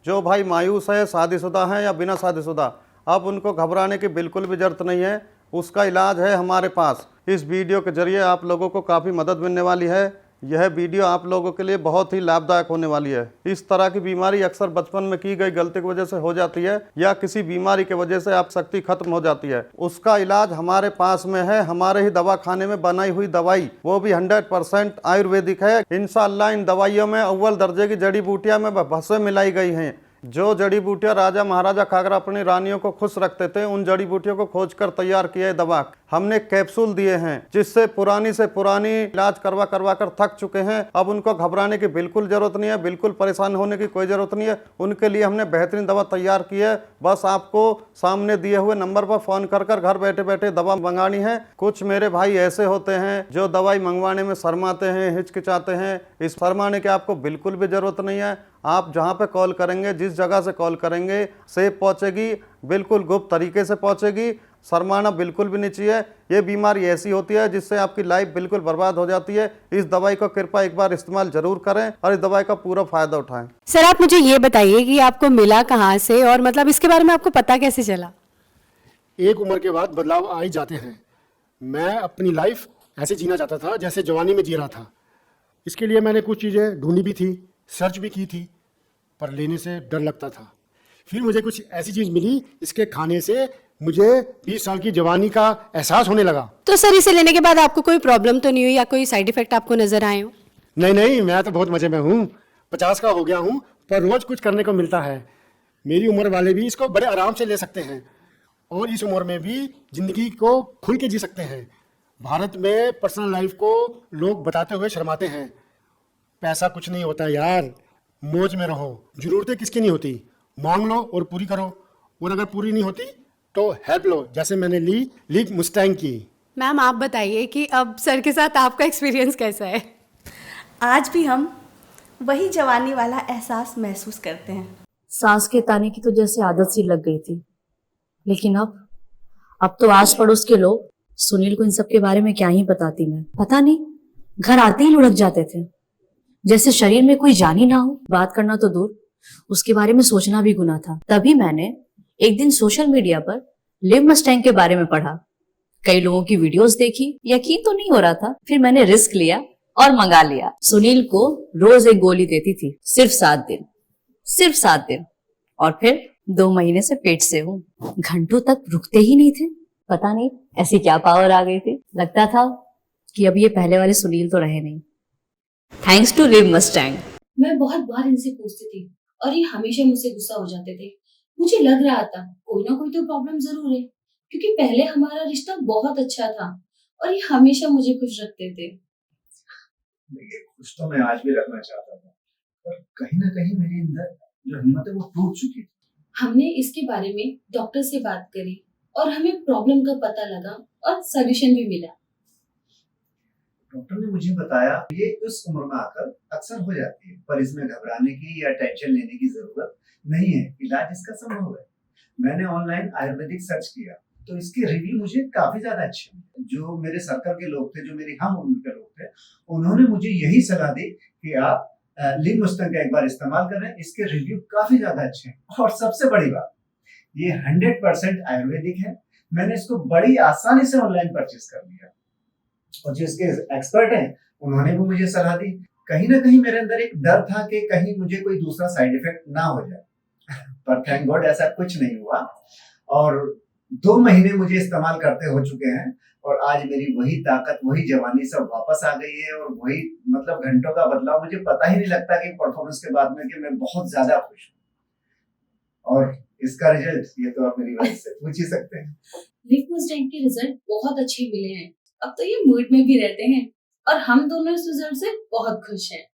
जो भाई मायूस है, शादीशुदा हैं या बिना शादीशुदा, अब उनको घबराने की बिल्कुल भी ज़रूरत नहीं है। उसका इलाज है हमारे पास। इस वीडियो के ज़रिए आप लोगों को काफ़ी मदद मिलने वाली है। यह वीडियो आप लोगों के लिए बहुत ही लाभदायक होने वाली है। इस तरह की बीमारी अक्सर बचपन में की गई गलती की वजह से हो जाती है या किसी बीमारी की वजह से आप शक्ति खत्म हो जाती है। उसका इलाज हमारे पास में है, हमारे ही दवा खाने में बनाई हुई दवाई, वो भी 100% आयुर्वेदिक है। इंशाअल्लाह इन दवाइयों में अव्वल दर्जे की जड़ी बूटियां में भस्म मिलाई गई हैं। जो जड़ी बूटियां राजा महाराजा खाकर अपनी रानियों को खुश रखते थे, उन जड़ी बूटियों को खोजकर तैयार किए दवा हमने कैप्सूल दिए हैं, जिससे पुरानी से पुरानी इलाज करवा करवा कर थक चुके हैं। अब उनको घबराने की बिल्कुल जरूरत नहीं है, बिल्कुल परेशान होने की कोई जरूरत नहीं है। उनके लिए हमने बेहतरीन दवा तैयार की है। बस आपको सामने दिए हुए नंबर पर फोन कर कर घर बैठे बैठे दवा मंगानी है। कुछ मेरे भाई ऐसे होते हैं जो दवाई मंगवाने में शर्माते हैं, हिचकिचाते हैं। इस शर्माने की आपको बिल्कुल भी जरूरत नहीं है। आप जहाँ पे कॉल करेंगे, जिस जगह से कॉल करेंगे, सेफ पहुँचेगी, बिल्कुल गुप्त तरीके से पहुँचेगी। शर्माना बिल्कुल भी नहीं चाहिए। ये बीमारी ऐसी होती है जिससे आपकी लाइफ बिल्कुल बर्बाद हो जाती है। इस दवाई को कृपया एक बार इस्तेमाल जरूर करें और इस दवाई का पूरा फायदा उठाएं। सर आप मुझे ये बताइए कि आपको मिला कहाँ से और मतलब इसके बारे में आपको पता कैसे चला? एक उम्र के बाद बदलाव आ ही जाते हैं। मैं अपनी लाइफ ऐसे जीना चाहता था जैसे जवानी में जी रहा था। इसके लिए मैंने कुछ चीज़ें ढूंढी भी थी, सर्च भी की थी, पर लेने से डर लगता था। फिर मुझे कुछ ऐसी चीज़ मिली, इसके खाने से मुझे 20 साल की जवानी का एहसास होने लगा। तो सर इसे लेने के बाद आपको कोई प्रॉब्लम तो नहीं हुई या कोई साइड इफेक्ट आपको नजर आए हो? नहीं नहीं, मैं तो बहुत मज़े में हूँ। 50 का हो गया हूँ, पर रोज़ कुछ करने को मिलता है। मेरी उम्र वाले भी इसको बड़े आराम से ले सकते हैं और इस उम्र में भी ज़िंदगी को खुल के जी सकते हैं। भारत में पर्सनल लाइफ को लोग बताते हुए शर्माते हैं। पैसा कुछ नहीं होता यार, मौज में रहो। ज़रूरतें किसकी नहीं होती, मांग लो और पूरी करो, और अगर पूरी नहीं होती तो हेल्प लो, जैसे मैंने ली मुस्टैंग की। मैम आप बताइए कि अब सर के साथ आपका एक्सपीरियंस कैसा है? आज भी हम वही जवानी वाला एहसास महसूस करते हैं। सांस के ताने की तो जैसे आदत सी लग गई थी, लेकिन अब तो आस पड़ोस के लोग सुनील को इन सब के बारे में क्या ही बताती मैं। पता नहीं, घर आते ही लुढ़क जाते थे, जैसे शरीर में कोई जान ही ना हो। बात करना तो दूर, उसके बारे में सोचना भी गुनाह था। तभी मैंने एक दिन सोशल मीडिया पर लिव मस्टैंग के बारे में पढ़ा। कई लोगों की वीडियोस देखी, यकीन तो नहीं हो रहा था। फिर मैंने रिस्क लिया और मंगा लिया। सुनील को रोज एक गोली देती थी, सिर्फ 7 दिन, सिर्फ 7 दिन, और फिर 2 महीने से पेट से हूँ। घंटों तक रुकते ही नहीं थे। पता नहीं ऐसी क्या पावर आ गई थी। लगता था कि अब ये पहले वाले सुनील तो रहे नहीं। Thanks to live Mustang. मैं बहुत बार इनसे पूछती थी और ये हमेशा मुझसे गुस्सा हो जाते थे। मुझे लग रहा था कोई ना कोई तो प्रॉब्लम जरूर है, क्योंकि पहले हमारा रिश्ता बहुत अच्छा था और ये हमेशा मुझे खुश रखते थे। देखिए, खुश तो मैं आज भी रखना चाहता था, पर कहीं ना कहीं मेरे अंदर जो हिम्मत है वो टूट चुकी थी। हमने इसके बारे में डॉक्टर से बात करी और हमें प्रॉब्लम का पता लगा और सॉल्यूशन भी मिला। डॉक्टर ने मुझे बताया ये उस उम्र में आकर अक्सर हो जाती है, पर इसमें घबराने की या टेंशन लेने की जरूरत नहीं है। इलाज इसका संभव है। मैंने ऑनलाइन आयुर्वेदिक सर्च किया तो इसके रिव्यू मुझे काफी ज्यादा अच्छे मिले। जो मेरे सर्कल के लोग थे, जो मेरी हम उम्र के लोग थे, उन्होंने मुझे यही सलाह दी कि आप लिव मस्टैंग का एक बार इस्तेमाल करें। इसके रिव्यू काफी ज्यादा अच्छे हैं और सबसे बड़ी बात, ये 100% आयुर्वेदिक है। मैंने इसको बड़ी आसानी से ऑनलाइन परचेज कर लिया और जो इसके एक्सपर्ट हैं उन्होंने भी मुझे सलाह दी। कहीं ना कहीं मेरे अंदर एक डर था कि कहीं मुझे कोई दूसरा साइड इफेक्ट ना हो जाए, पर थैंक गॉड ऐसा कुछ नहीं हुआ और 2 महीने मुझे इस्तेमाल करते हो चुके हैं और आज मेरी वही ताकत, वही जवानी सब वापस आ गई है और वही मतलब घंटों का बदलाव। मुझे पता ही नहीं लगता कि परफॉर्मेंस के बाद में कि मैं बहुत ज्यादा खुश हूँ और इसका रिजल्ट ये तो आप मेरी बात से पूछ ही सकते हैं। लिव मस्टैंग के रिजल्ट बहुत अच्छे मिले हैं। अब तो ये मूड में भी रहते हैं और हम दोनों इस रिजल्ट से बहुत खुश हैं।